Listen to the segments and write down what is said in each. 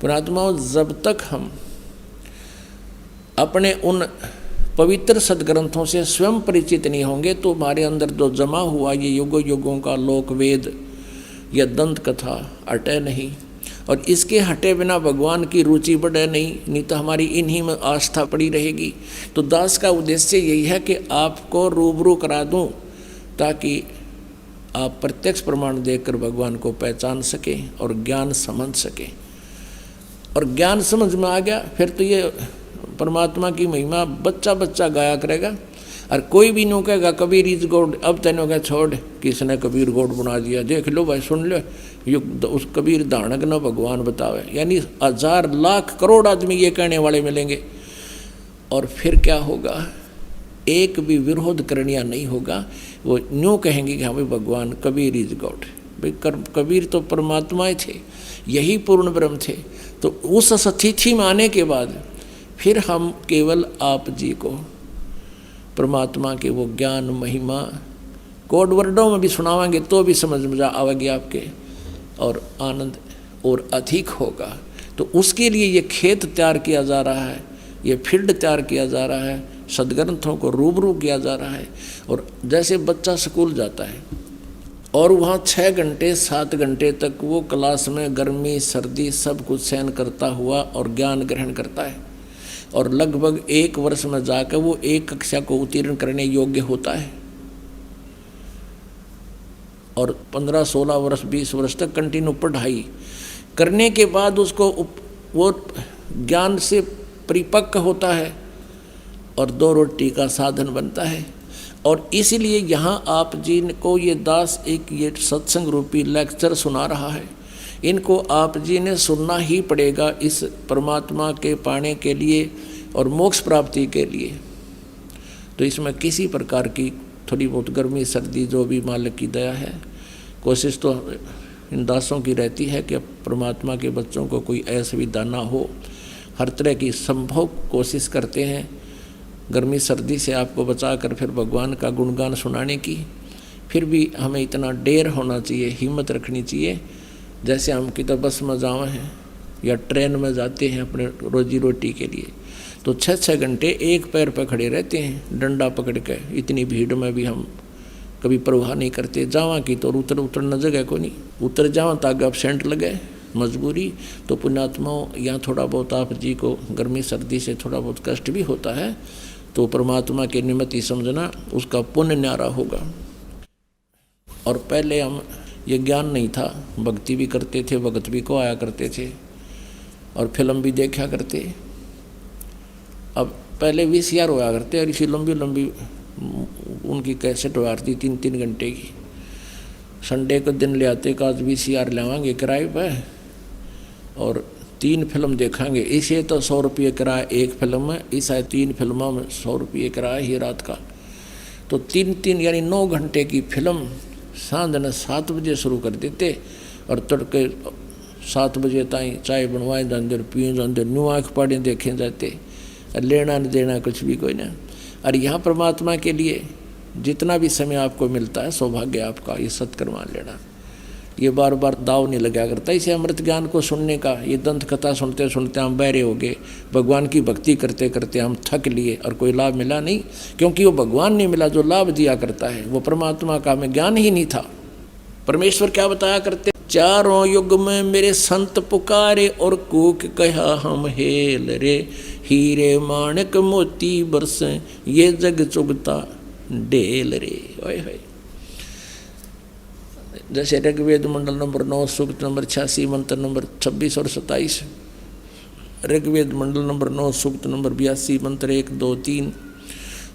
पुण्यात्माओं, जब तक हम अपने उन पवित्र सदग्रंथों से स्वयं परिचित नहीं होंगे तो हमारे अंदर जो जमा हुआ ये युगों युगों का लोक वेद या दंत कथा हटे नहीं, और इसके हटे बिना भगवान की रुचि बढ़े नहीं तो हमारी इन्हीं में आस्था पड़ी रहेगी। तो दास का उद्देश्य यही है कि आपको रूबरू करा दूं ताकि आप प्रत्यक्ष प्रमाण देखकर भगवान को पहचान सकें और ज्ञान समझ सकें। और ज्ञान समझ में आ गया फिर तो ये परमात्मा की महिमा बच्चा बच्चा गाया करेगा। और कोई भी नो कहेगा कबीर इज गॉड, अब तेनों क्या छोड़ किसने कबीर गॉड बना दिया, देख लो भाई सुन लो युग उस कबीर धानक न भगवान बतावे। यानी 1000 लाख करोड़ आदमी ये कहने वाले मिलेंगे, और फिर क्या होगा, एक भी विरोध करनिया नहीं होगा। वो न्यू कहेंगे कि हाँ भाई भगवान कबीर इज गॉड, भाई कबीर तो परमात्माएं थे, यही पूर्ण ब्रह्म थे। तो उस स्थिति में आने के बाद फिर हम केवल आप जी को परमात्मा के वो ज्ञान महिमा कोड वर्डों में भी सुनावांगे तो भी समझ में आवेगी आपके, और आनंद और अधिक होगा। तो उसके लिए ये खेत तैयार किया जा रहा है, ये फील्ड तैयार किया जा रहा है, सदग्रंथों को रूबरू किया जा रहा है। और जैसे बच्चा स्कूल जाता है और वहाँ 6 घंटे 7 घंटे तक वो क्लास में गर्मी सर्दी सब कुछ सहन करता हुआ और ज्ञान ग्रहण करता है, और लगभग 1 वर्ष में जाकर वो एक कक्षा को उत्तीर्ण करने योग्य होता है, और 15-16 वर्ष 20 वर्ष तक कंटिन्यू पढ़ाई करने के बाद उसको वो ज्ञान से परिपक्व होता है और 2 रोटी का साधन बनता है। और इसीलिए यहाँ आप जी को ये दास एक ये सत्संग रूपी लेक्चर सुना रहा है, इनको आप जी ने सुनना ही पड़ेगा इस परमात्मा के पाने के लिए और मोक्ष प्राप्ति के लिए। तो इसमें किसी प्रकार की थोड़ी बहुत गर्मी सर्दी जो भी मालिक की दया है, कोशिश तो इन दासों की रहती है कि परमात्मा के बच्चों को कोई असुविधा ना हो, हर तरह की संभव कोशिश करते हैं गर्मी सर्दी से आपको बचाकर फिर भगवान का गुणगान सुनाने की। फिर भी हमें इतना डेर होना चाहिए, हिम्मत रखनी चाहिए। जैसे हम किधर बस में जाए हैं या ट्रेन में जाते हैं अपने रोजी रोटी के लिए, तो 6-6 घंटे एक पैर पर खड़े रहते हैं डंडा पकड़ के। इतनी भीड़ में भी हम कभी परवाह नहीं करते, जावा की तो उतरना जगह को नहीं, उतर जावा ताकि एबसेंट लगे मजबूरी। तो पुण्यात्माओं, यहाँ थोड़ा बहुत आप जी को गर्मी सर्दी से थोड़ा बहुत कष्ट भी होता है, तो परमात्मा के निमित्त ही समझना उसका पुण्य न्यारा होगा। और पहले हम ये ज्ञान नहीं था, भक्ति भी करते थे, भगत भी को आया करते थे और फिल्म भी देखा करते। अब पहले VCR होया करते और इसी लंबी लंबी उनकी कैसेट होया करती 3-3 घंटे की। संडे को दिन ले आते कि आज VCR लेवांगे किराए पर और 3 फिल्म देखेंगे। इसे तो 100 रुपये किराया एक फिल्म में, इस 3 फिल्मों में 100 रुपये किराया ही रात का। तो 3 यानी 9 घंटे की फिल्म सांझ 7 बजे शुरू कर देते और तड़के 7 बजे ताई चाय बनवाए जाते, पिए जाते, न्यू आँख पाड़े देखे जाते, लेना न देना कुछ भी कोई ना। और यहाँ परमात्मा के लिए जितना भी समय आपको मिलता है सौभाग्य आपका ये सत्कर्मा लेना, ये बार बार दाव नहीं लगा करता। इसे अमृत ज्ञान को सुनने का, ये दंत कथा सुनते सुनते हम बहरे हो गए, भगवान की भक्ति करते करते हम थक लिए और कोई लाभ मिला नहीं, क्योंकि वो भगवान नहीं मिला जो लाभ दिया करता है, वो परमात्मा का हमें ज्ञान ही नहीं था। परमेश्वर क्या बताया करते, चारों युग में मेरे संत पुकारे और कूक कहा हम हेल रे, हीरे माणक मोती बरसे ये जग चुगता डेल रे। ओए होए, जैसे ऋग्वेद मंडल नंबर 9 सूक्त नंबर 86 मंत्र नंबर 26 और 27, ऋग्वेद मंडल नंबर 9 सूक्त नंबर 82 मंत्र 1, 2, 3,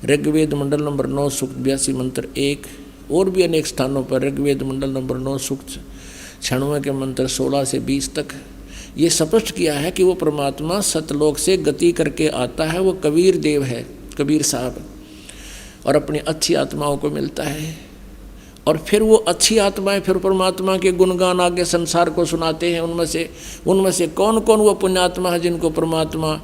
ऋग्वेद मंडल नंबर 9 सूक्त 82 मंत्र 1, और भी अनेक स्थानों पर ऋग्वेद मंडल नंबर 9 सूक्त 96 के मंत्र 16 से 20 तक ये स्पष्ट किया है कि वो परमात्मा सतलोक से गति करके आता है, वो कबीर देव है, कबीर साहब, और अपनी अच्छी आत्माओं को मिलता है। और फिर वो अच्छी आत्माएं फिर परमात्मा के गुणगान आगे संसार को सुनाते हैं। उनमें से कौन कौन वो पुण्यात्मा है जिनको परमात्मा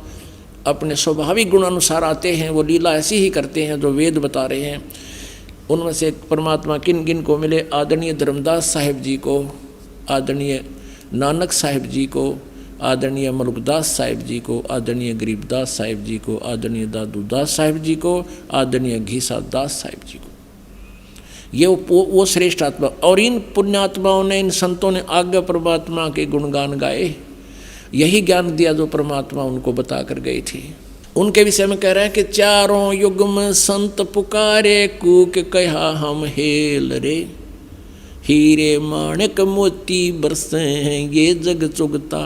अपने स्वाभाविक गुण अनुसार आते हैं, वो लीला ऐसी ही करते हैं जो वेद बता रहे हैं। उनमें से परमात्मा किन किन को मिले, आदरणीय धर्मदास साहिब जी को, आदरणीय नानक साहिब जी को, आदरणीय मलुकदास साहिब जी को, आदरणीय गरीबदास साहिब जी को, आदरणीय दादूदास साहिब जी को, आदरणीय घीसा दास साहिब जी को। ये वो श्रेष्ठ आत्मा, और इन पुण्यात्माओं ने, इन संतों ने आज्ञा परमात्मा के गुणगान गाए, यही ज्ञान दिया जो परमात्मा उनको बता कर गए थे। उनके विषय में कह रहे हैं कि चारों युग में संत पुकारे, कूक कहा हम हेल रे, हीरे माणिक मोती बरसे हैं ये जग चुगता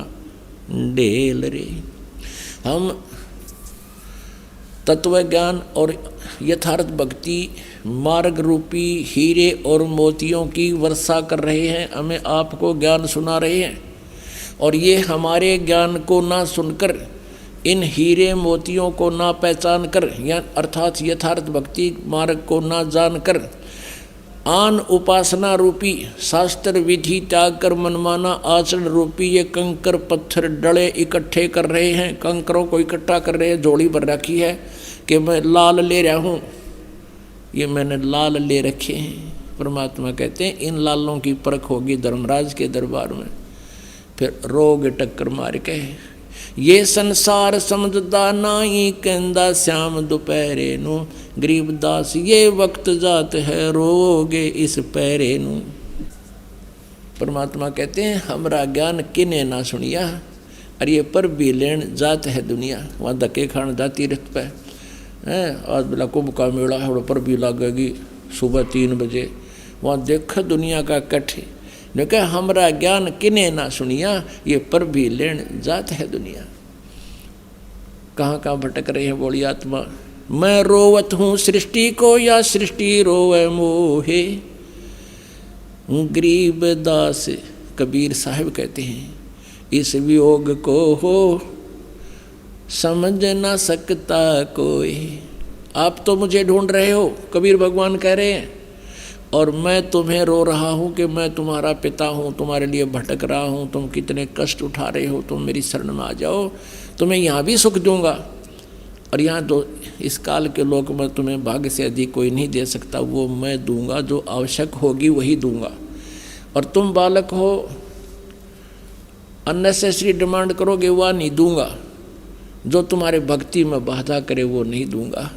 ढेल रे। हम तत्व ज्ञान और यथार्थ भक्ति मार्ग रूपी हीरे और मोतियों की वर्षा कर रहे हैं, हमें आपको ज्ञान सुना रहे हैं, और ये हमारे ज्ञान को ना सुनकर, इन हीरे मोतियों को ना पहचान कर, या अर्थात यथार्थ भक्ति मार्ग को ना जानकर, आन उपासना रूपी शास्त्र विधि त्याग कर मनमाना आचरण रूपी ये कंकर पत्थर डले इकट्ठे कर रहे हैं। कंकरों को इकट्ठा कर रहे हैं, जोड़ी भर रखी है कि मैं लाल ले रहा हूँ, ये मैंने लाल ले रखे हैं। परमात्मा कहते हैं इन लालों की परख होगी धर्मराज के दरबार में, फिर रोग टक्कर मार के ये संसार समझदा नाई कहंदा श्याम दोपहरे नु, गरीबदास ये वक्त जात है रोगे इस पैरे नु। परमात्मा कहते हैं हमरा ज्ञान किने ना सुनिया, अरे ये पर भी लेन जात है दुनिया। वहाँ धक्के खान जाती रथ पे है, आज बेला कुंभ का मेला है, पर भी लगेगी सुबह 3 बजे, वहाँ देख दुनिया का कठ, लेकिन हमरा ज्ञान किने ना सुनिया, ये पर भी लेन जात है दुनिया। कहाँ कहाँ भटक रहे हैं बोली आत्मा। मैं रोवत हूँ सृष्टि को या सृष्टि रोवे मोहे, गरीबदास कबीर साहब कहते हैं इस वियोग को हो समझ ना सकता कोई। आप तो मुझे ढूंढ रहे हो, कबीर भगवान कह रहे हैं, और मैं तुम्हें रो रहा हूँ कि मैं तुम्हारा पिता हूँ, तुम्हारे लिए भटक रहा हूँ, तुम कितने कष्ट उठा रहे हो, तुम मेरी शरण में आ जाओ, तुम्हें यहाँ भी सुख दूंगा, और यहाँ तो इस काल के लोक में तुम्हें भाग्य से अधिक कोई नहीं दे सकता, वो मैं दूंगा, जो आवश्यक होगी वही दूंगा। और तुम बालक हो, अननेसेसरी डिमांड करोगे वह नहीं दूंगा, जो तुम्हारे भक्ति में बाधा करे वो नहीं दूंगा,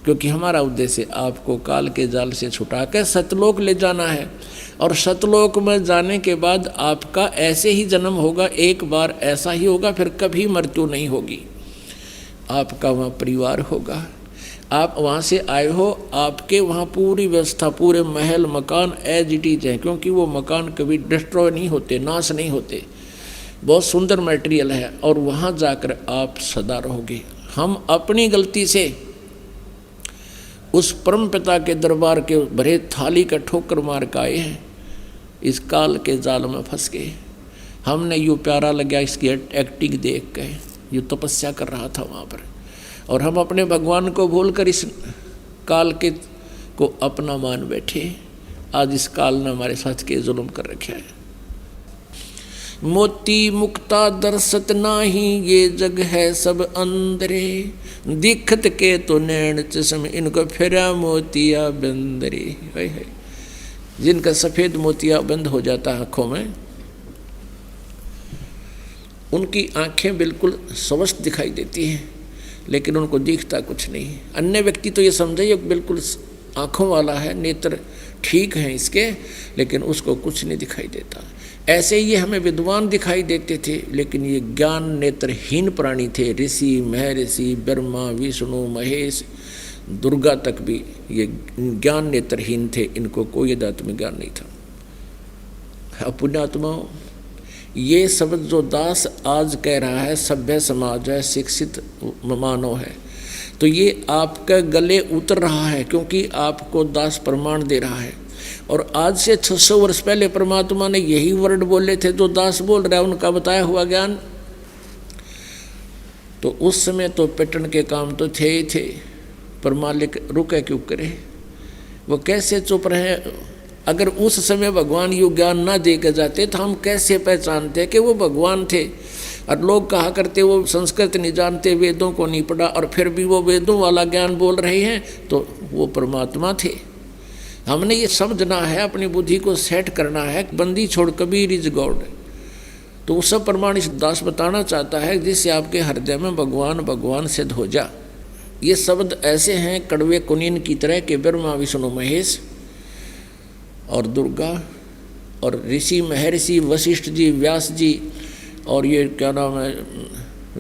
क्योंकि हमारा उद्देश्य आपको काल के जाल से छुटा कर सतलोक ले जाना है। और सतलोक में जाने के बाद आपका ऐसे ही जन्म होगा, एक बार ऐसा ही होगा, फिर कभी मृत्यु नहीं होगी। आपका वहाँ परिवार होगा, आप वहाँ से आए हो, आपके वहाँ पूरी व्यवस्था, पूरे महल मकान एज इट इज है, क्योंकि वो मकान कभी डिस्ट्रॉय नहीं होते, नाश नहीं होते, बहुत सुंदर मटेरियल है, और वहाँ जाकर आप सदा रहोगे। हम अपनी गलती से उस परम पिता के दरबार के भरे थाली का ठोकर मार के आए हैं, इस काल के जाल में फंस गए। हमने यूँ प्यारा लगा इसकी एक्टिंग देख के, यूँ तपस्या कर रहा था वहाँ पर, और हम अपने भगवान को भूलकर इस काल के को अपना मान बैठे। आज इस काल ने हमारे साथ के जुल्म कर रखे है। मोती मुक्ता दर्शत नाही, ये जग है सब अंदरे, दिखत के तो नैन चश्म, इनको फेरा मोतिया बंदरे। है जिनका सफ़ेद मोतिया बंद हो जाता है आँखों में, उनकी आँखें बिल्कुल स्वस्थ दिखाई देती हैं, लेकिन उनको दिखता कुछ नहीं। अन्य व्यक्ति तो ये समझे ये बिल्कुल आँखों वाला है, नेत्र ठीक हैं इसके, लेकिन उसको कुछ नहीं दिखाई देता। ऐसे ही हमें विद्वान दिखाई देते थे, लेकिन ये ज्ञान नेत्रहीन प्राणी थे। ऋषि महर्षि ब्रह्मा विष्णु महेश दुर्गा तक भी ये ज्ञान नेत्रहीन थे, इनको कोई अध्यात्म ज्ञान नहीं था। पुण्यात्माओं, ये शब्द जो दास आज कह रहा है, सभ्य समाज है, शिक्षित मानव है, तो ये आपके गले उतर रहा है, क्योंकि आपको दास प्रमाण दे रहा है। और आज से 600 वर्ष पहले परमात्मा ने यही वर्ड बोले थे जो दास बोल रहा है, उनका बताया हुआ ज्ञान। तो उस समय तो पेटन के काम तो थे ही थे, पर मालिक रुके क्यों करे, वो कैसे चुप रहे। अगर उस समय भगवान यू ज्ञान ना दे के जाते तो हम कैसे पहचानते कि वो भगवान थे। और लोग कहा करते वो संस्कृत नहीं जानते, वेदों को नहीं पढ़ा, और फिर भी वो वेदों वाला ज्ञान बोल रहे हैं, तो वो परमात्मा थे। हमने ये समझना है, अपनी बुद्धि को सेट करना है। बंदी छोड़ कबीर इज गॉड। तो वो सब प्रमाण इस दास बताना चाहता है जिससे आपके हृदय में भगवान भगवान सिद्ध हो जा। ये शब्द ऐसे हैं कड़वे कुनीन की तरह कि ब्रह्मा विष्णु महेश और दुर्गा और ऋषि महर्षि वशिष्ठ जी, व्यास जी और ये क्या नाम है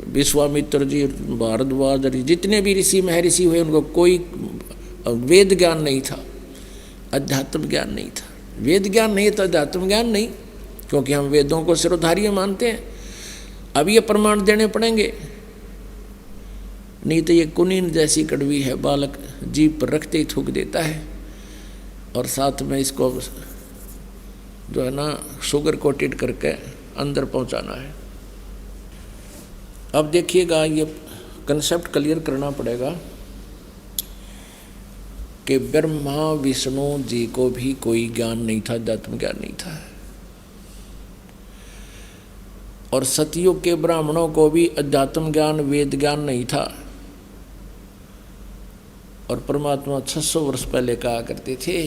विश्वामित्र जी, भारद्वाज जी, जितने भी ऋषि महर्षि हुए उनको कोई वेद ज्ञान नहीं था, अध्यात्म ज्ञान नहीं था। वेद ज्ञान नहीं तो अध्यात्म ज्ञान नहीं, क्योंकि हम वेदों को सिरोधार्य मानते हैं। अब ये प्रमाण देने पड़ेंगे, नहीं तो ये कुनीन जैसी कड़वी है, बालक जीभ पर रखते ही थूक देता है और साथ में इसको जो है ना शुगर कोटेड करके अंदर पहुंचाना है। अब देखिएगा, ये कंसेप्ट क्लियर करना पड़ेगा कि ब्रह्मा विष्णु जी को भी कोई ज्ञान नहीं था, अध्यात्म ज्ञान नहीं था, और सतयुग के ब्राह्मणों को भी अध्यात्म ज्ञान वेद ज्ञान नहीं था। और परमात्मा 600 वर्ष पहले कहा करते थे,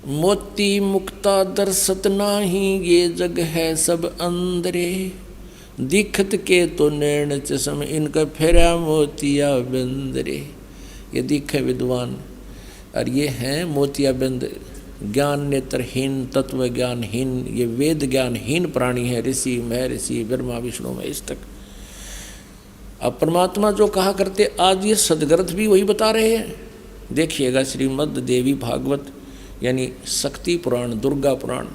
मोती मुक्ता दर्शत नाही, ये जग है सब अंदरे, दिखत के तो नैन चश्म, इनका फेरा मोतिया बंदरे। ये दिखे विद्वान और ये हैं मोतिया बंद, ज्ञान नेत्रहीन, तत्व ज्ञानहीन, ये वेद ज्ञानहीन प्राणी है, ऋषि महर्षि ब्रह्मा विष्णु महेश तक। अब परमात्मा जो कहा करते आज ये सदग्रंथ भी वही बता रहे हैं। देखिएगा श्रीमद् देवी भागवत यानी शक्ति पुराण, दुर्गा पुराण,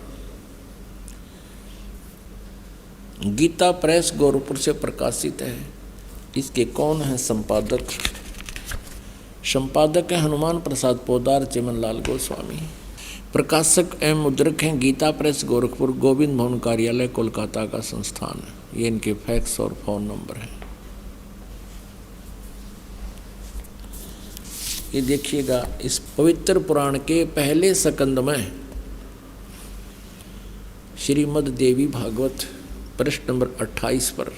गीता प्रेस गोरखपुर से प्रकाशित है। इसके कौन है संपादक? संपादक है हनुमान प्रसाद पोदार, चिमनलाल गोस्वामी। प्रकाशक एवं मुद्रक हैं गीता प्रेस गोरखपुर, गोविंद भवन कार्यालय कोलकाता का संस्थान है। ये इनके फैक्स और फोन नंबर है। ये देखिएगा इस पवित्र पुराण के पहले स्कंद में श्रीमद् देवी भागवत पृष्ठ नंबर 28 पर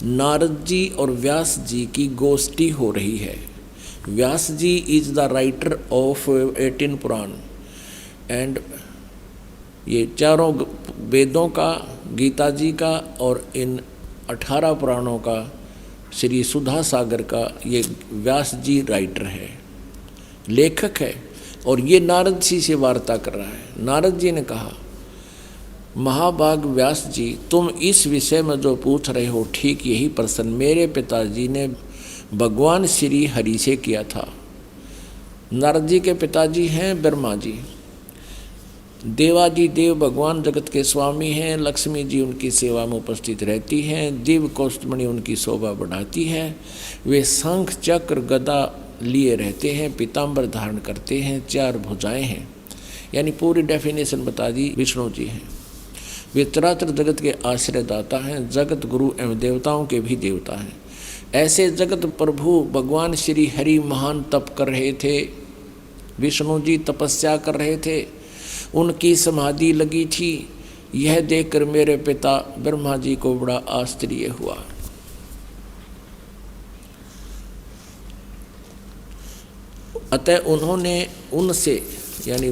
नारद जी और व्यास जी की गोष्ठी हो रही है। Vyas ji is the writer of 18 Puran and ये चारों वेदों का, गीता जी का और इन 18 पुराणों का, श्री सुधा सागर का ये व्यास जी राइटर है, लेखक है। और ये नारद जी से वार्ता कर रहा है। नारद जी ने कहा, महाभाग व्यास जी, तुम इस विषय में जो पूछ रहे हो ठीक यही प्रश्न मेरे पिताजी ने भगवान श्री हरि से किया था। नारद जी के पिताजी हैं ब्रह्मा जी, देवाजी देव भगवान जगत के स्वामी हैं, लक्ष्मी जी उनकी सेवा में उपस्थित रहती हैं, दिव्य कौस्तुभमणि उनकी शोभा बढ़ाती है, वे शंख चक्र गदा लिए रहते हैं, पीताम्बर धारण करते हैं, 4 भुजाएं हैं, यानी पूरी डेफिनेशन बता दी। विष्णु जी हैं, वे चराचर जगत के आश्रयदाता हैं, जगत गुरु एवं देवताओं के भी देवता हैं। ऐसे जगत प्रभु भगवान श्री हरि महान तप कर रहे थे, विष्णु जी तपस्या कर रहे थे, उनकी समाधि लगी थी। यह देखकर मेरे पिता ब्रह्मा जी को बड़ा आश्चर्य हुआ। अतः उन्होंने उनसे यानी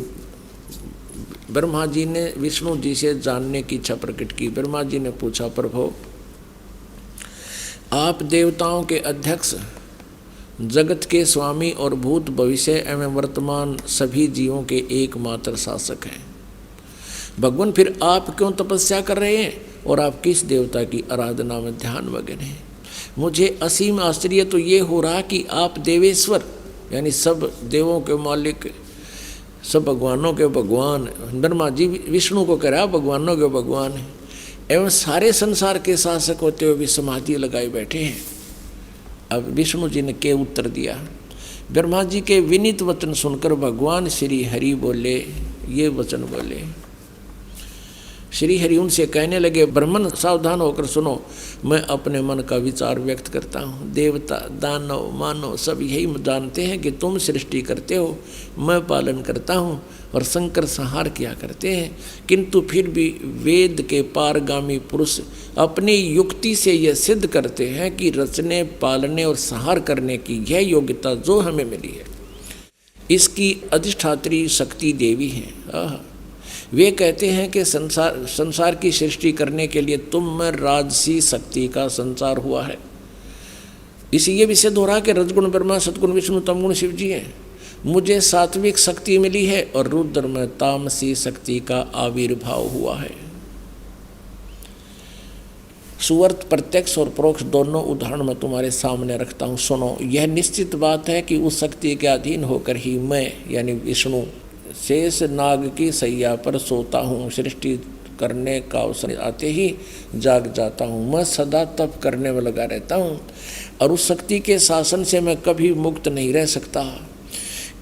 ब्रह्मा जी ने विष्णु जी से जानने की इच्छा प्रकट की। ब्रह्मा जी ने पूछा, प्रभु आप देवताओं के अध्यक्ष, जगत के स्वामी और भूत भविष्य एवं वर्तमान सभी जीवों के एकमात्र शासक हैं। भगवान फिर आप क्यों तपस्या कर रहे हैं और आप किस देवता की आराधना में ध्यान मग्न हैं? मुझे असीम आश्चर्य तो ये हो रहा कि आप देवेश्वर यानी सब देवों के मालिक, सब भगवानों के भगवान, ब्रह्मा जी विष्णु को कह रहा भगवानों के भगवान है, एवं सारे संसार के शासक होते हुए भी समाधि लगाए बैठे हैं। अब विष्णु जी ने क्या उत्तर दिया? ब्रह्मा जी के विनीत वचन सुनकर भगवान श्री हरि बोले, ये वचन बोले। श्री हरि उनसे कहने लगे, ब्राह्मण सावधान होकर सुनो, मैं अपने मन का विचार व्यक्त करता हूँ। देवता, दानव, मानव सब यही जानते हैं कि तुम सृष्टि करते हो, मैं पालन करता हूँ और शंकर संहार किया करते हैं, किंतु फिर भी वेद के पारगामी पुरुष अपनी युक्ति से यह सिद्ध करते हैं कि रचने, पालने और संहार करने की यह योग्यता जो हमें मिली है, इसकी अधिष्ठात्री शक्ति देवी है। वे कहते हैं कि संसार की सृष्टि करने के लिए तुम में राजसी शक्ति का संचार हुआ है। इसी ये भी सिद्ध हो रहा कि रजगुण ब्रह्मा, सतगुण विष्णु, तमगुण शिव जी हैं। मुझे सात्विक शक्ति मिली है और रुद्र में तामसी शक्ति का आविर्भाव हुआ है। सुवर्त प्रत्यक्ष और परोक्ष दोनों उदाहरण मैं तुम्हारे सामने रखता हूँ, सुनो। यह निश्चित बात है कि उस शक्ति के अधीन होकर ही मैं यानी विष्णु शेष नाग की सैया पर सोता हूँ। सृष्टि करने का अवसर आते ही जाग जाता हूँ। मैं सदा तप करने में लगा रहता हूँ और उस शक्ति के शासन से मैं कभी मुक्त नहीं रह सकता।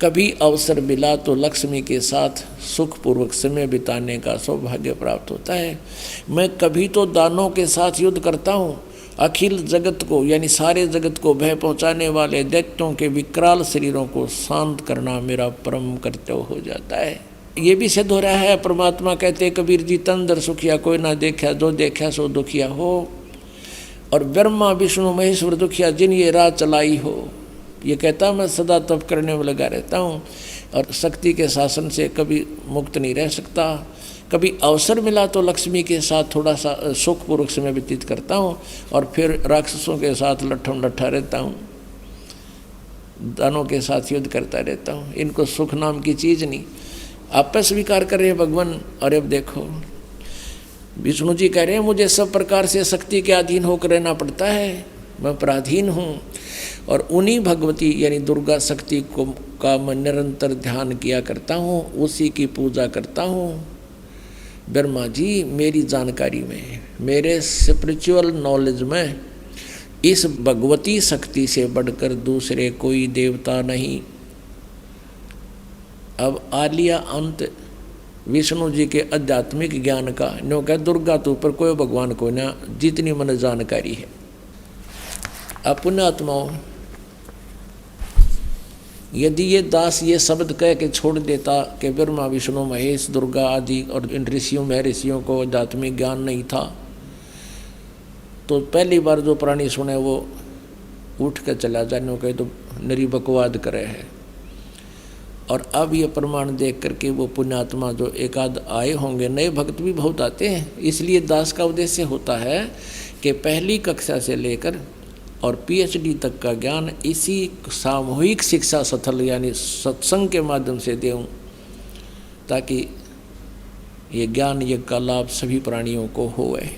कभी अवसर मिला तो लक्ष्मी के साथ सुखपूर्वक समय बिताने का सौभाग्य प्राप्त होता है। मैं कभी तो दानों के साथ युद्ध करता हूँ। अखिल जगत को यानी सारे जगत को भय पहुँचाने वाले दैत्यों के विकराल शरीरों को शांत करना मेरा परम कर्तव्य हो जाता है। ये भी सिद्ध हो रहा है, परमात्मा कहते कबीर जी, तंदर सुखिया कोई ना देखा, जो देखा सो दुखिया हो। और ब्रह्मा विष्णु महेश्वर दुखिया जिन ये राह चलाई हो। ये कहता मैं सदा तप करने में लगा रहता हूँ और शक्ति के शासन से कभी मुक्त नहीं रह सकता। कभी अवसर मिला तो लक्ष्मी के साथ थोड़ा सा सुखपूर्वक समय व्यतीत करता हूँ और फिर राक्षसों के साथ लट्ठम लट्ठा रहता हूँ, दानों के साथ युद्ध करता रहता हूँ। इनको सुख नाम की चीज़ नहीं, आप पे स्वीकार कर रहे हैं भगवान। और अब देखो विष्णु जी कह रहे हैं मुझे सब प्रकार से शक्ति के अधीन होकर रहना पड़ता है, मैं पराधीन हूँ। और उन्हीं भगवती यानी दुर्गा शक्ति को का मैं निरंतर ध्यान किया करता हूँ, उसी की पूजा करता हूँ। ब्रह्मा जी मेरी जानकारी में, मेरे स्पिरिचुअल नॉलेज में इस भगवती शक्ति से बढ़कर दूसरे कोई देवता नहीं। अब आ लिया अंत विष्णु जी के आध्यात्मिक ज्ञान का। नो कह दुर्गा तो ऊपर कोई भगवान को ना, जितनी मन जानकारी है। अब पुण्यात्माओं, यदि ये दास ये शब्द कह के छोड़ देता कि ब्रह्मा विष्णु महेश दुर्गा आदि और इन ऋषियों में ऋषियों को आध्यात्मिक ज्ञान नहीं था, तो पहली बार जो प्राणी सुने वो उठ कर चला जाने कहे तो नरी बकवाद करे है। और अब ये प्रमाण देख करके वो पुण्यात्मा जो एकाध आए होंगे, नए भक्त भी बहुत आते हैं, इसलिए दास का उद्देश्य होता है कि पहली कक्षा से लेकर और पीएचडी तक का ज्ञान इसी सामूहिक शिक्षा स्थल यानी सत्संग के माध्यम से दूँ, ताकि ये ज्ञान यज्ञ का लाभ सभी प्राणियों को होवे।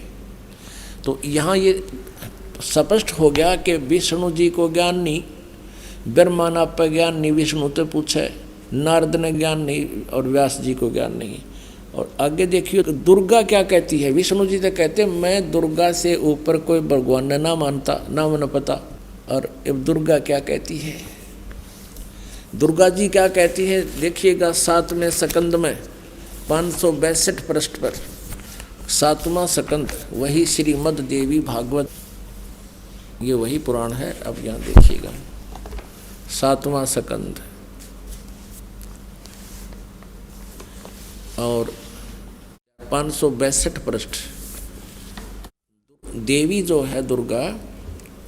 तो यहाँ ये स्पष्ट हो गया कि विष्णु जी को ज्ञान नहीं, ब्रह्मा ना पर ज्ञान नहीं, विष्णु तो पूछे, नारद ने ज्ञान नहीं और व्यास जी को ज्ञान नहीं। और आगे देखिए दुर्गा क्या कहती है। विष्णु जी तो कहते मैं दुर्गा से ऊपर कोई भगवान ना मानता, ना मन पता। और अब दुर्गा क्या कहती है, दुर्गा जी क्या कहती है देखिएगा 7वें स्कंद में 562 पृष्ठ पर 7वां स्कंद, वही श्रीमद् देवी भागवत, ये वही पुराण है। अब यहाँ देखिएगा 7वां स्कंद और 562 पृष्ठ। देवी जो है दुर्गा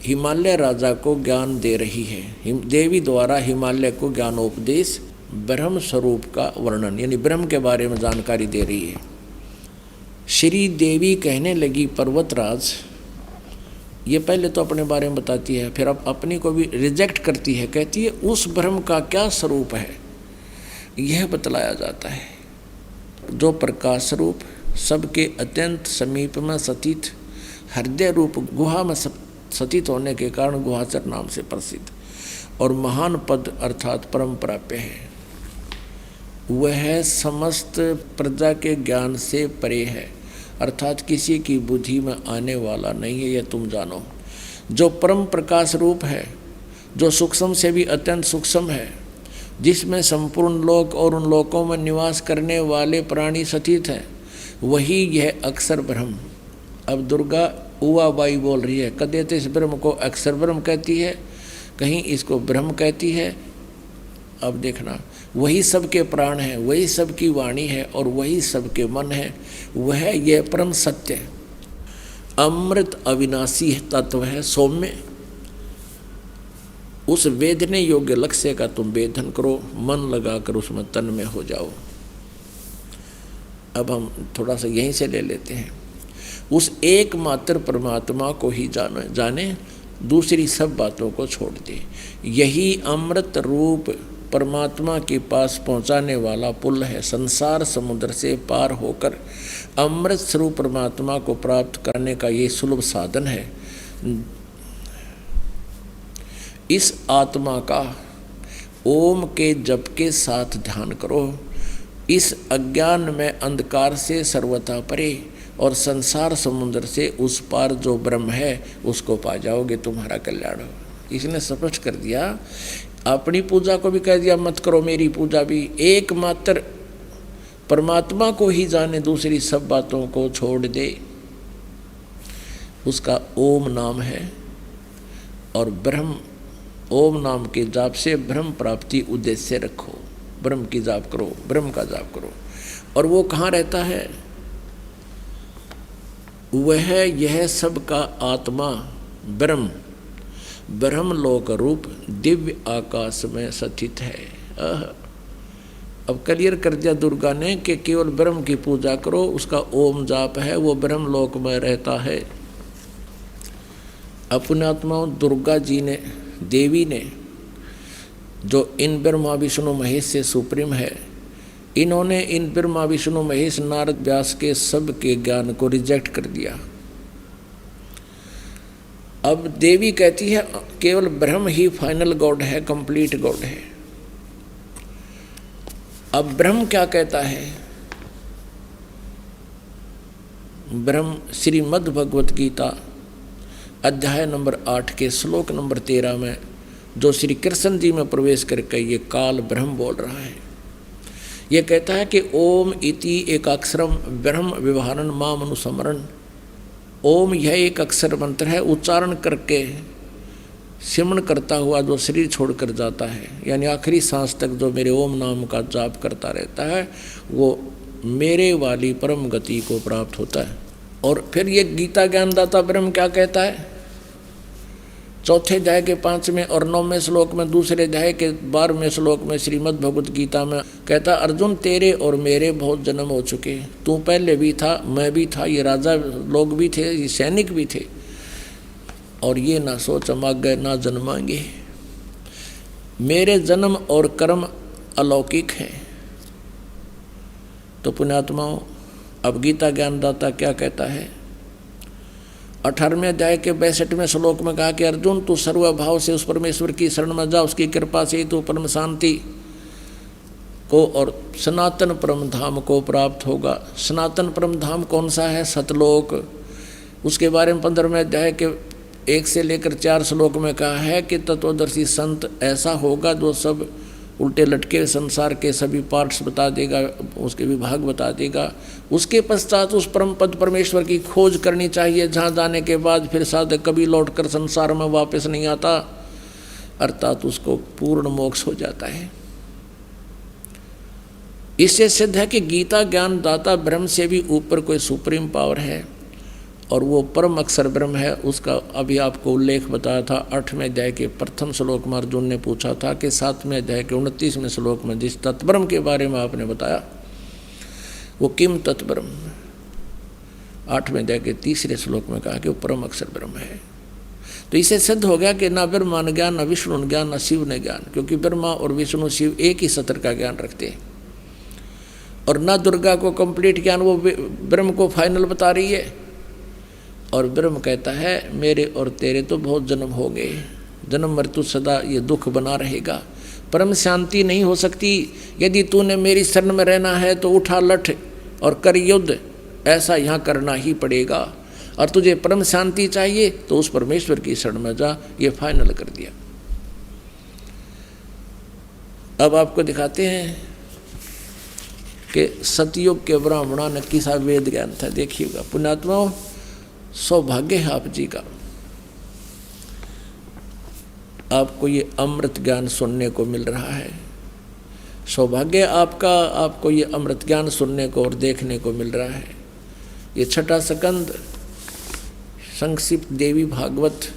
हिमालय राजा को ज्ञान दे रही है। देवी द्वारा हिमालय को ज्ञानोपदेश, ब्रह्म स्वरूप का वर्णन यानी ब्रह्म के बारे में जानकारी दे रही है। श्री देवी कहने लगी पर्वतराज, ये पहले तो अपने बारे में बताती है, फिर अब अपनी को भी रिजेक्ट करती है, कहती है उस ब्रह्म का क्या स्वरूप है यह बतलाया जाता है, जो प्रकाश रूप सबके अत्यंत समीप में सतीत, हृदय रूप गुहा में सतीत होने के कारण गुहाचर नाम से प्रसिद्ध और महान पद अर्थात परम प्राप्य है। वह समस्त प्रजा के ज्ञान से परे है, अर्थात किसी की बुद्धि में आने वाला नहीं है, यह तुम जानो। जो परम प्रकाश रूप है, जो सूक्ष्म से भी अत्यंत सूक्ष्म है, जिसमें संपूर्ण लोक और उन लोकों में निवास करने वाले प्राणी सतीत हैं, वही यह अक्षर ब्रह्म। अब दुर्गा उवा बाई बोल रही है, कदे तो इस ब्रह्म को अक्षर ब्रह्म कहती है, कहीं इसको ब्रह्म कहती है। अब देखना, वही सबके प्राण है, वही सबकी वाणी है और वही सबके मन है। वह यह परम सत्य अमृत अविनाशी तत्व है सौम्य। उस वेदने योग्य लक्ष्य का तुम वेदन करो, मन लगाकर उसमें तन्मय हो जाओ। अब हम थोड़ा सा यहीं से ले लेते हैं। उस एकमात्र परमात्मा को ही जाने, दूसरी सब बातों को छोड़ दे। यही अमृत रूप परमात्मा के पास पहुंचाने वाला पुल है। संसार समुद्र से पार होकर अमृत स्वरूप परमात्मा को प्राप्त करने का ये सुलभ साधन है। इस आत्मा का ओम के जप के साथ ध्यान करो। इस अज्ञान में अंधकार से सर्वथा परे और संसार समुद्र से उस पार जो ब्रह्म है उसको पा जाओगे, तुम्हारा कल्याण हो। इसने स्पष्ट कर दिया। अपनी पूजा को भी कह दिया मत करो, मेरी पूजा भी। एकमात्र परमात्मा को ही जाने, दूसरी सब बातों को छोड़ दे। उसका ओम नाम है और ब्रह्म, ओम नाम के जाप से ब्रह्म प्राप्ति उद्देश्य रखो। ब्रह्म की जाप करो, ब्रह्म का जाप करो। और वो कहाँ रहता है? वह यह सब का आत्मा ब्रह्म, ब्रह्म लोक रूप दिव्य आकाश में स्थित है। अब क्लियर कर दिया दुर्गा ने कि केवल ब्रह्म की पूजा करो, उसका ओम जाप है, वो ब्रह्म लोक में रहता है। अपने आत्माओं दुर्गा जी ने, देवी ने, जो इन ब्रह्मा विष्णु महेश से सुप्रीम है, इन्होंने इन ब्रह्मा विष्णु महेश नारद व्यास के सब के ज्ञान को रिजेक्ट कर दिया। अब देवी कहती है केवल ब्रह्म ही फाइनल गॉड है, कंप्लीट गॉड है। अब ब्रह्म क्या कहता है? ब्रह्म श्रीमद् भगवत गीता अध्याय नंबर 8 के श्लोक नंबर 13 में जो श्री कृष्ण जी में प्रवेश करके ये काल ब्रह्म बोल रहा है, ये कहता है कि ओम इति एक अक्षरम ब्रह्म व्यवहारन माम अनुस्मरण। ओम यह एक अक्षर मंत्र है, उच्चारण करके सिमरण करता हुआ जो शरीर छोड़कर जाता है, यानी आखिरी सांस तक जो मेरे ओम नाम का जाप करता रहता है, वो मेरे वाली परम गति को प्राप्त होता है। और फिर ये गीता ज्ञानदाता ब्रह्म क्या कहता है? चौथे अध्याय के 5वें और 9वें श्लोक में, दूसरे अध्याय के 12वें श्लोक में श्रीमद् भगवत गीता में कहता, अर्जुन तेरे और मेरे बहुत जन्म हो चुके, तू पहले भी था, मैं भी था, ये राजा लोग भी थे, ये सैनिक भी थे, और ये ना सोच हम आगे ना जन्माएंगे। मेरे जन्म और कर्म अलौकिक है। तो पुण्यात्माओं, अब गीता ज्ञानदाता क्या कहता है? 18वें अध्याय के 62वें श्लोक में कहा कि अर्जुन तू सर्वभाव से उस परमेश्वर की शरण में जा, उसकी कृपा से ही तू परम शांति को और सनातन परम धाम को प्राप्त होगा। सनातन परम धाम कौन सा है? सतलोक। उसके बारे में 15वें अध्याय के 1 से लेकर 4 श्लोक में कहा है कि तत्वदर्शी संत ऐसा होगा जो सब उल्टे लटके संसार के सभी पार्ट्स बता देगा, उसके विभाग बता देगा। उसके पश्चात उस परम पद परमेश्वर की खोज करनी चाहिए, जहाँ जाने के बाद फिर साधक कभी लौटकर संसार में वापस नहीं आता, अर्थात उसको पूर्ण मोक्ष हो जाता है। इससे सिद्ध है कि गीता ज्ञान दाता ब्रह्म से भी ऊपर कोई सुप्रीम पावर है और वो परम अक्षर ब्रह्म है। उसका अभी आपको उल्लेख बताया था 8वें अध्याय के प्रथम श्लोक में। अर्जुन ने पूछा था कि 7वें अध्याय के 29वें श्लोक में जिस तत्ब्रह्म के बारे में आपने बताया वो किम तत्ब्रह्म, 8वें अध्याय के 3रे श्लोक में कहा कि वो परम अक्षर ब्रह्म है। तो इसे सिद्ध हो गया कि ना ब्रह्मा ने ज्ञान, न विष्णु ने ज्ञान, न शिव ने ज्ञान, क्योंकि ब्रह्मा और विष्णु शिव एक ही सत्र का ज्ञान रखते हैं। और ना दुर्गा को कंप्लीट ज्ञान, वो ब्रह्म को फाइनल बता रही है। और ब्रह्म कहता है मेरे और तेरे तो बहुत जन्म हो गए, जन्म मृत्यु सदा ये दुख बना रहेगा, परम शांति नहीं हो सकती। यदि तूने मेरी शरण में रहना है तो उठा लठ और कर युद्ध, ऐसा यहाँ करना ही पड़ेगा। और तुझे परम शांति चाहिए तो उस परमेश्वर की शरण में जा, ये फाइनल कर दिया। अब आपको दिखाते हैं कि सतयुग के ब्राह्मणों ने किसा वेद ज्ञान था। देखिएगा पुण्यात्माओं, सौभाग्य है आप जी का, आपको ये अमृत ज्ञान सुनने को मिल रहा है। सौभाग्य आपका, आपको ये अमृत ज्ञान सुनने को और देखने को मिल रहा है। ये छठा स्कंद संक्षिप्त देवी भागवत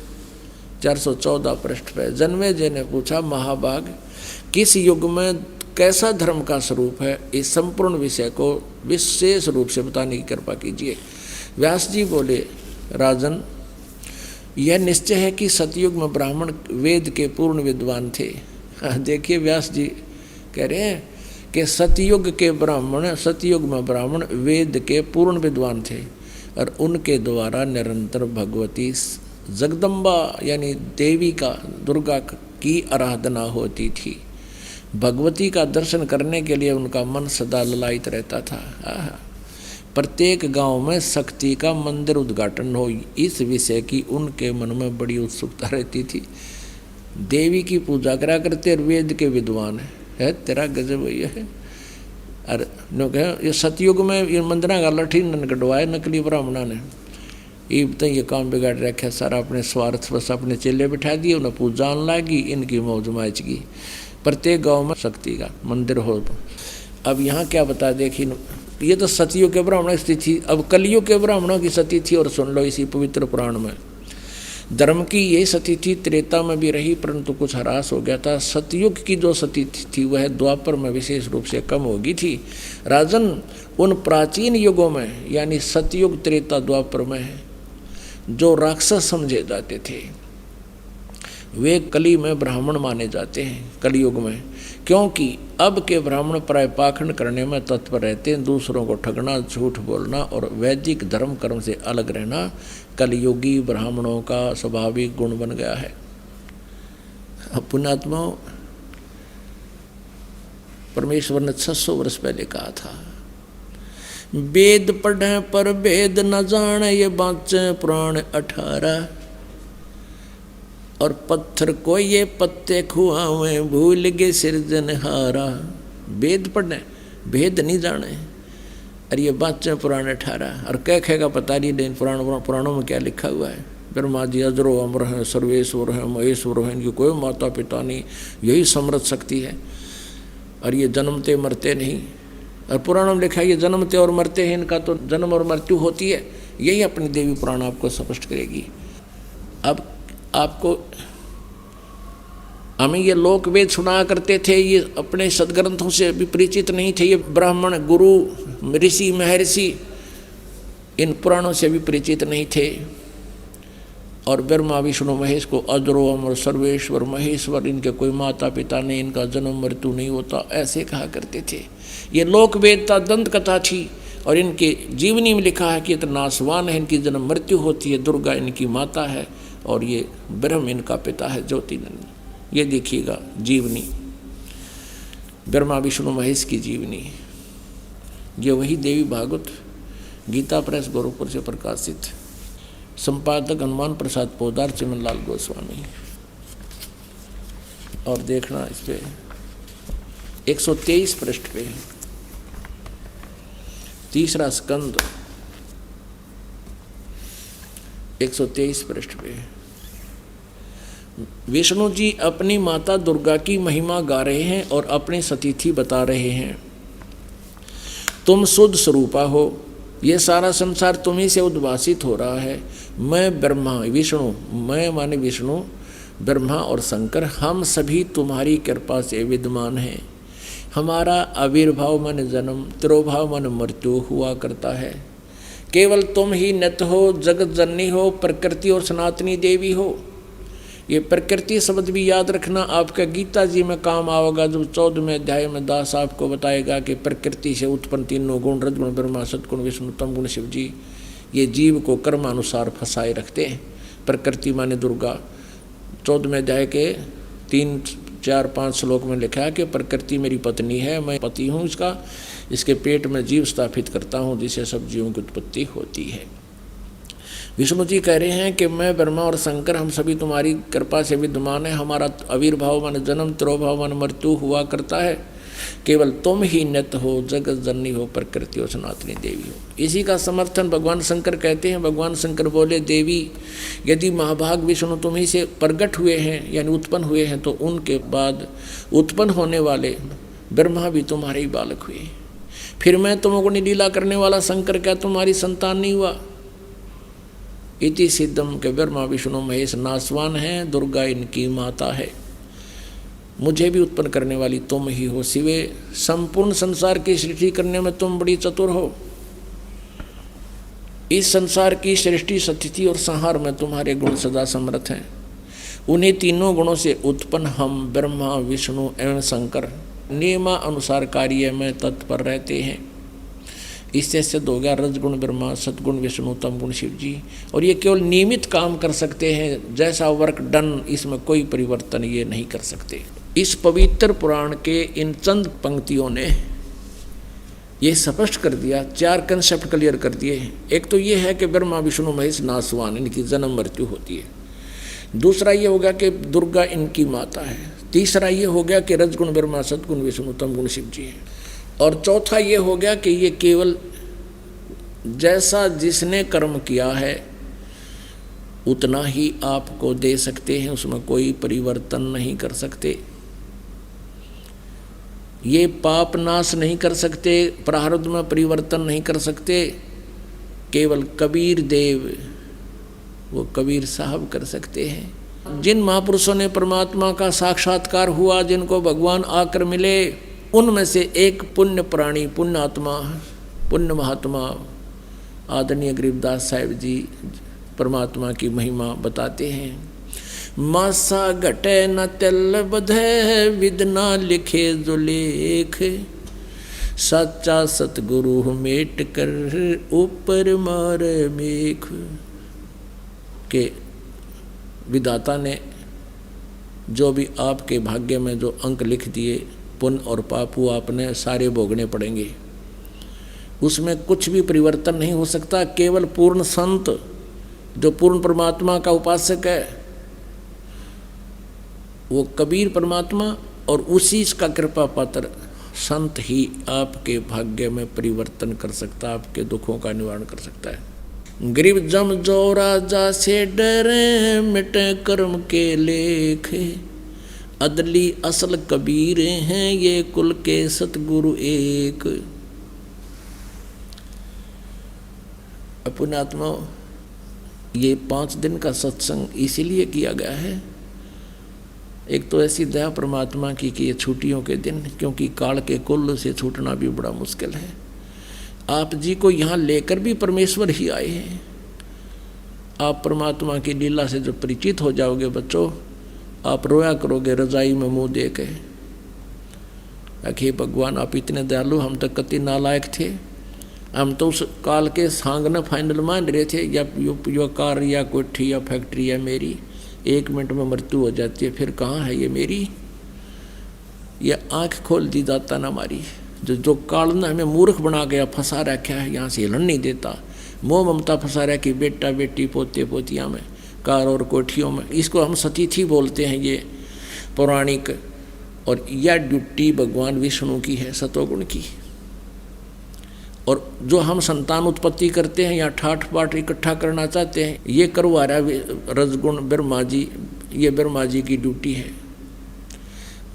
414 पृष्ठ पे। जन्मेजय ने पूछा, महाभाग किस युग में कैसा धर्म का स्वरूप है, इस संपूर्ण विषय को विशेष रूप से बताने की कृपा कीजिए। व्यास जी बोले, राजन, यह निश्चय है कि सतयुग में ब्राह्मण वेद के पूर्ण विद्वान थे। देखिए व्यास जी कह रहे हैं कि सतयुग में ब्राह्मण वेद के पूर्ण विद्वान थे और उनके द्वारा निरंतर भगवती जगदम्बा यानी देवी का, दुर्गा की आराधना होती थी। भगवती का दर्शन करने के लिए उनका मन सदा ललायित रहता था। प्रत्येक गांव में शक्ति का मंदिर उद्घाटन हो, इस विषय की उनके मन में बड़ी उत्सुकता रहती थी। देवी की पूजा करा करते और वेद के विद्वान है तेरा गजब ये है। अरे नो कहे ये सतयुग में ये मंदिर का लठी कटवाए नकली ब्राह्मणा ने, ये काम बिगाड़ रखा सारा, अपने स्वार्थ बस अपने चेले बिठा दिए, उन्हें पूजा लागी, इनकी मौज माच की। प्रत्येक गांव में शक्ति का मंदिर हो। अब यहाँ क्या बता, देखिए ये तो सतयुग के ब्राह्मणों की स्थिति थी। अब कलयुग के ब्राह्मणों की स्थिति थी, और सुन लो इसी पवित्र पुराण में। धर्म की यही सती थी, त्रेता में भी रही, परंतु कुछ ह्रास हो गया था। सतयुग की जो सती थी वह द्वापर में विशेष रूप से कम होगी थी। राजन, उन प्राचीन युगों में यानी सतयुग, त्रेता, द्वापर में जो राक्षस समझे जाते थे वे कली में ब्राह्मण माने जाते हैं, कलयुग में, क्योंकि अब के ब्राह्मण प्राय पाखंड करने में तत्पर रहते हैं। दूसरों को ठगना, झूठ बोलना और वैदिक धर्म कर्म से अलग रहना कलयुगी ब्राह्मणों का स्वाभाविक गुण बन गया है। पुण्यात्माओं, परमेश्वर ने 600 वर्ष पहले कहा था, वेद पढ़े पर वेद न जाने, ये बाँचे पुराण 18, और पत्थर को ये पत्ते खुआवे, भूल गए सिरजनहारा। वेद पढ़ने भेद नहीं जाने, अरे ये बाँचे पुराण 18, और क्या कहेगा पता नहीं। पुराणों में क्या लिखा हुआ है, ब्रह्मा जी अजरो अमर हैं, सर्वेश्वर हैं, महेश्वर हैं, इनकी कोई माता पिता नहीं, यही समृद्ध शक्ति है, और ये जन्मते मरते नहीं। और पुराणों में लिखा है ये जन्मते और मरते हैं, इनका तो जन्म और मृत्यु होती है। यही अपनी देवी पुराण आपको स्पष्ट करेगी। अब आपको हमें ये लोक वेद सुना करते थे, ये अपने सदग्रंथों से भी परिचित नहीं थे। ये ब्राह्मण, गुरु, ऋषि, महर्षि इन पुराणों से भी परिचित नहीं थे। और ब्रह्मा विष्णु महेश को अजरो अमर सर्वेश्वर महेश्वर, इनके कोई माता पिता नहीं, इनका जन्म मृत्यु नहीं होता, ऐसे कहा करते थे। ये लोक वेदता दंत कथा थी, और इनके जीवनी में लिखा है कि ये तो नासवान है, इनकी जन्म मृत्यु होती है, दुर्गा इनकी माता है, और ये ब्रह्म इनका पिता है, ज्योतिनंद। ये देखिएगा जीवनी, ब्रह्मा विष्णु महेश की जीवनी। ये वही देवी भागवत गीता प्रेस गोरखपुर से प्रकाशित, संपादक हनुमान प्रसाद पोदार, चिमनलाल गोस्वामी। और देखना इस पे 123 पृष्ठ पे, तीसरा स्कंद 123 पृष्ठ पे, विष्णु जी अपनी माता दुर्गा की महिमा गा रहे हैं और अपनी सतीथि बता रहे हैं। तुम शुद्ध स्वरूपा हो, ये सारा संसार तुम्ही से उद्भासित हो रहा है। मैं ब्रह्मा, विष्णु, मैं माने विष्णु, ब्रह्मा और शंकर, हम सभी तुम्हारी कृपा से विद्यमान हैं। हमारा आविर्भाव मन जन्म, तिरोभाव मन मृत्यु हुआ करता है। केवल तुम ही नित्य हो, जगत जननी हो, प्रकृति और सनातनी देवी हो। ये प्रकृति शब्द भी याद रखना, आपका गीता जी में काम आएगा। जब 14वें अध्याय में दास आपको बताएगा कि प्रकृति से उत्पन्न तीनों गुण, रजगुण ब्रह्मा, सतगुण विष्णु, तमगुण शिव जी, ये जीव को कर्मानुसार फंसाए रखते हैं। प्रकृति माने दुर्गा, 14वें अध्याय के 3, 4, 5 श्लोक में लिखा है कि प्रकृति मेरी पत्नी है, मैं पति हूँ इसका, इसके पेट में जीव स्थापित करता हूँ, जिससे सब जीवों की उत्पत्ति होती है। विष्णु जी कह रहे हैं कि मैं ब्रह्मा और शंकर, हम सभी तुम्हारी कृपा से विद्यमान है। हमारा आविर्भाव मन जन्म, तिरोभाव मन मृत्यु हुआ करता है। केवल तुम ही नित्य हो, जगत जननी हो, प्रकृति और सनातनी देवी हो। इसी का समर्थन भगवान शंकर कहते हैं। भगवान शंकर बोले, देवी यदि महाभाग विष्णु तुम ही से प्रगट हुए हैं यानी उत्पन्न हुए हैं, तो उनके बाद उत्पन्न होने वाले ब्रह्मा भी तुम्हारे ही बालक हुए। फिर मैं तुमको लीला करने वाला शंकर क्या तुम्हारी संतान नहीं हुआ? इति सिद्धम के ब्रह्मा विष्णु महेश नासवान हैं, दुर्गा इनकी माता है। मुझे भी उत्पन्न करने वाली तुम ही हो, शिवे संपूर्ण संसार की सृष्टि करने में तुम बड़ी चतुर हो। इस संसार की सृष्टि, स्थिति और संहार में तुम्हारे गुण सदा समर्थ हैं। उन्हीं तीनों गुणों से उत्पन्न हम ब्रह्मा, विष्णु एवं शंकर नियमानुसार कार्य में तत्पर रहते हैं। इससे सिद्ध हो गया रजगुण ब्रह्मा, सद्गुण विष्णु, तमगुण शिव जी। और ये केवल नियमित काम कर सकते हैं, जैसा वर्क डन, इसमें कोई परिवर्तन ये नहीं कर सकते। इस पवित्र पुराण के इन चंद पंक्तियों ने ये स्पष्ट कर दिया, 4 कंसेप्ट क्लियर कर दिए। एक तो ये है कि ब्रह्मा विष्णु महेश नासवान, इनकी जन्म मृत्यु होती है। दूसरा ये हो गया कि दुर्गा इनकी माता है। तीसरा ये हो गया कि रजगुण ब्रह्मा, सद्गुण विष्णु, तमगुण शिव जी है। और चौथा ये हो गया कि ये केवल जैसा जिसने कर्म किया है उतना ही आपको दे सकते हैं, उसमें कोई परिवर्तन नहीं कर सकते। ये पाप नाश नहीं कर सकते, प्रारब्ध में परिवर्तन नहीं कर सकते। केवल कबीर देव, वो कबीर साहब कर सकते हैं। जिन महापुरुषों ने परमात्मा का साक्षात्कार हुआ, जिनको भगवान आकर मिले, उनमें से एक पुण्य प्राणी, पुण्य आत्मा, पुण्य महात्मा आदरणीय गरीबदास साहिब जी परमात्मा की महिमा बताते हैं। मासा घटे न तिल बधे, विद ना लिखे जो लेख, सच्चा सतगुरु मेट कर ऊपर मार मेख। के विधाता ने जो भी आपके भाग्य में जो अंक लिख दिए, पुण्य और पाप, वो आपने सारे भोगने पड़ेंगे। उसमें कुछ भी परिवर्तन नहीं हो सकता। केवल पूर्ण संत, जो पूर्ण परमात्मा का उपासक है, वो कबीर परमात्मा और उसी का कृपा पात्र संत ही आपके भाग्य में परिवर्तन कर सकता, आपके दुखों का निवारण कर सकता है। गरीब जम जो राजा से डरे, मिटे कर्म के लेख, अदली असल कबीर हैं ये कुल के सतगुरु एक। पुण्यात्मा, ये 5 दिन का सत्संग इसीलिए किया गया है। एक तो ऐसी दया परमात्मा की कि ये छुट्टियों के दिन, क्योंकि काल के कुल से छूटना भी बड़ा मुश्किल है। आप जी को यहाँ लेकर भी परमेश्वर ही आए हैं। आप परमात्मा की लीला से जब परिचित हो जाओगे बच्चों, आप रोया करोगे रजाई में मुंह दे के, आखिर भगवान आप इतने दयालु, हम तक कति नालायक थे। हम तो उस काल के सांग न फाइनल मान रहे थे, या यो कार या कोठी या फैक्ट्री या मेरी, 1 मिनट में मृत्यु हो जाती है, फिर कहाँ है ये मेरी। ये आँख खोल दी दाता ना हमारी। जो काल ने हमें मूर्ख बना गया, फंसा रखा है, यहाँ से हिलन नहीं देता। मोह ममता फंसा रखी बेटा बेटी पोते पोतियाँ में, कार और कोठियों में। इसको हम सतीथि बोलते हैं, ये पौराणिक। और यह ड्यूटी भगवान विष्णु की है, सतोगुण की। और जो हम संतान उत्पत्ति करते हैं या ठाठ बाट इकट्ठा करना चाहते हैं, ये करवा रहा रजगुण ब्रह्मा जी, ये ब्रह्मा जी की ड्यूटी है।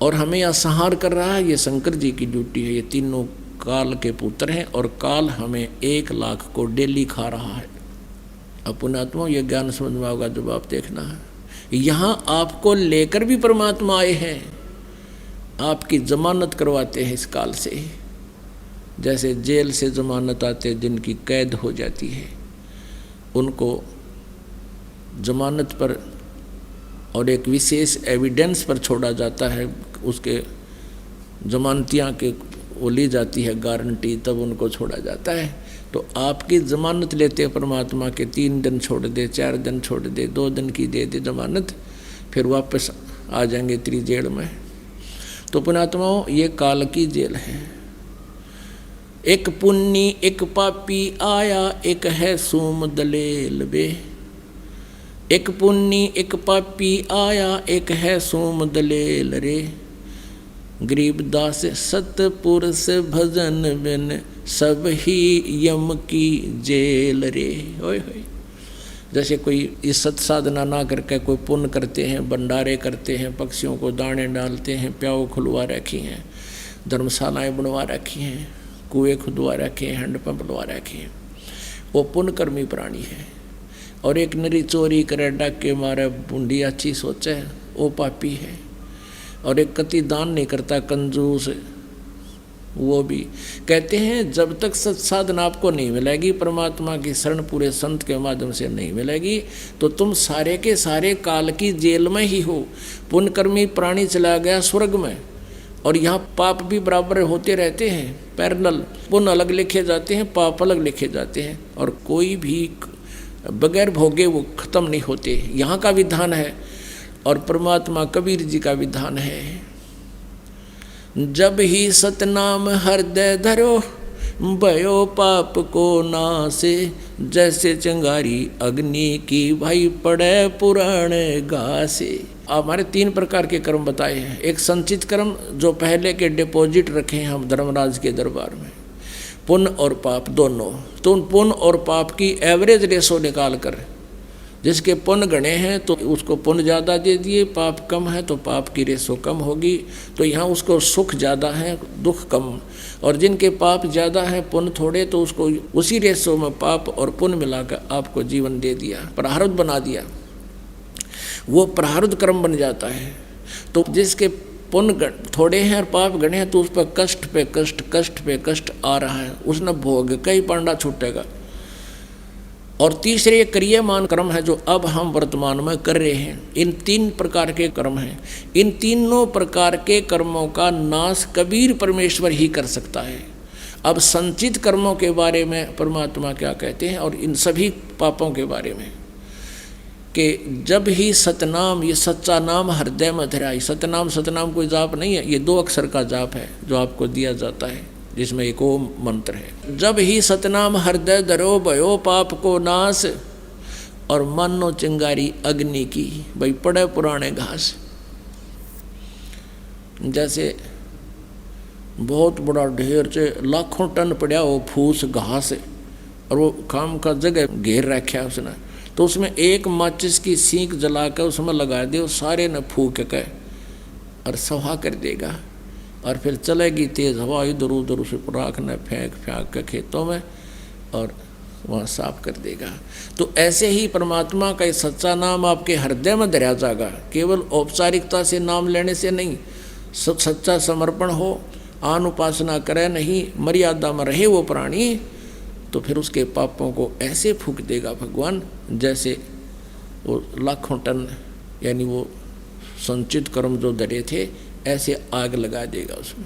और हमें यह संहार कर रहा है, ये शंकर जी की ड्यूटी है। ये तीनों काल के पुत्र हैं और काल हमें 1 लाख को डेली खा रहा है। अब पुण्यात्मा, ये ज्ञान समझ में होगा जब आप देखना है। यहाँ आपको लेकर भी परमात्मा आए हैं, आपकी जमानत करवाते हैं इस काल से। जैसे जेल से जमानत आते, जिनकी कैद हो जाती है, उनको जमानत पर और एक विशेष एविडेंस पर छोड़ा जाता है, उसके जमानतियाँ के वो ली जाती है गारंटी, तब उनको छोड़ा जाता है। तो आपकी जमानत लेते परमात्मा के 3 दिन छोड़ दे, 4 दिन छोड़ दे, 2 दिन की दे दे जमानत, फिर वापस आ जाएंगे तेरी जेल में। तो पुण्यात्माओं, ये काल की जेल है। एक पुन्नी एक पापी आया, एक है सोम दलेल बे। एक पुन्नी एक पापी आया, एक है सोम दलेल रे। गरीबदास सतपुरुष भजन बिन, सब ही यम की जेल रे। ओए होए। जैसे कोई इज्जत साधना ना करके कोई पुण्य करते हैं, भंडारे करते हैं, पक्षियों को दाने डालते हैं, प्याऊ खुलवा रखी हैं, धर्मशालाएँ बनवा रखी हैं, कुएँ खुदवा रखे हैं, हैंडपम्प बनवा रखे हैं, वो पुण्यकर्मी प्राणी है। और एक नरी चोरी करे, डाके मारे, बूंदी अच्छी सोचे, वो पापी है। और एक कति दान नहीं करता, कंजूस, वो भी। कहते हैं जब तक सत्साधना आपको नहीं मिलेगी, परमात्मा की शरण पूरे संत के माध्यम से नहीं मिलेगी, तो तुम सारे के सारे काल की जेल में ही हो। पुण्यकर्मी प्राणी चला गया स्वर्ग में, और यहाँ पाप भी बराबर होते रहते हैं, पैरेलल। पुण्य अलग लिखे जाते हैं, पाप अलग लिखे जाते हैं, और कोई भी बगैर भोगे वो खत्म नहीं होते। यहाँ का विधान है, और परमात्मा कबीर जी का विधान है, जब ही सतनाम हृदय धरो, भयो पाप को नासे, जैसे चिंगारी अग्नि की भाई पड़े पुराने घासे। हमारे 3 प्रकार के कर्म बताए हैं। एक संचित कर्म, जो पहले के डिपॉजिट रखे हैं हम धर्मराज के दरबार में, पुण्य और पाप दोनों। तो उन पुण्य और पाप की एवरेज रेशो निकाल कर, जिसके पुण्य गणे हैं तो उसको पुण्य ज़्यादा दे दिए, पाप कम है तो पाप की रेशो कम होगी। तो यहाँ उसको सुख ज़्यादा है, दुख कम। और जिनके पाप ज़्यादा है, पुण्य थोड़े, तो उसको उसी रेशो में पाप और पुण्य मिलाकर आपको जीवन दे दिया, प्रारब्ध बना दिया। वो प्रारब्ध कर्म बन जाता है। तो जिसके पुण्य थोड़े हैं और पाप गणे हैं, तो उस पर कष्ट पे कष्ट, कष्ट पे कष्ट आ रहा है, उसने भोग कई पांडा छूटेगा। और तीसरे क्रियामान कर्म है जो अब हम वर्तमान में कर रहे हैं। इन 3 प्रकार के कर्म हैं। इन तीनों प्रकार के कर्मों का नाश कबीर परमेश्वर ही कर सकता है। अब संचित कर्मों के बारे में परमात्मा क्या कहते हैं, और इन सभी पापों के बारे में, कि जब ही सतनाम, ये सच्चा नाम हृदय में धराई। सतनाम कोई जाप नहीं है, ये 2 अक्षर का जाप है जो आपको दिया जाता है, जिसमें एक ओम मंत्र है। जब ही सतनाम हृदय धरो, भयो पाप को नाश, और मानो चिंगारी अग्नि की भाई पड़े पुराने घास। जैसे बहुत बड़ा ढेर से लाखों टन पड़ा हो फूस घास, और वो काम का जगह घेर रखा है उसने, तो उसमें एक माचिस की सीख जलाकर उसमें लगा दे, सारे ने फूक के और सवा कर देगा। और फिर चलेगी तेज़ हवा, इधर उधर उसे राख ने फेंक के खेतों में, और वहाँ साफ कर देगा। तो ऐसे ही परमात्मा का सच्चा नाम आपके हृदय में धरा जाएगा। केवल औपचारिकता से नाम लेने से नहीं, सच्चा समर्पण हो, आन उपासना करे नहीं, मर्यादा में रहे वो प्राणी, तो फिर उसके पापों को ऐसे फूंक देगा भगवान, जैसे वो लाखों टन, यानी वो संचित कर्म जो धरे थे, ऐसे आग लगा देगा उसमें।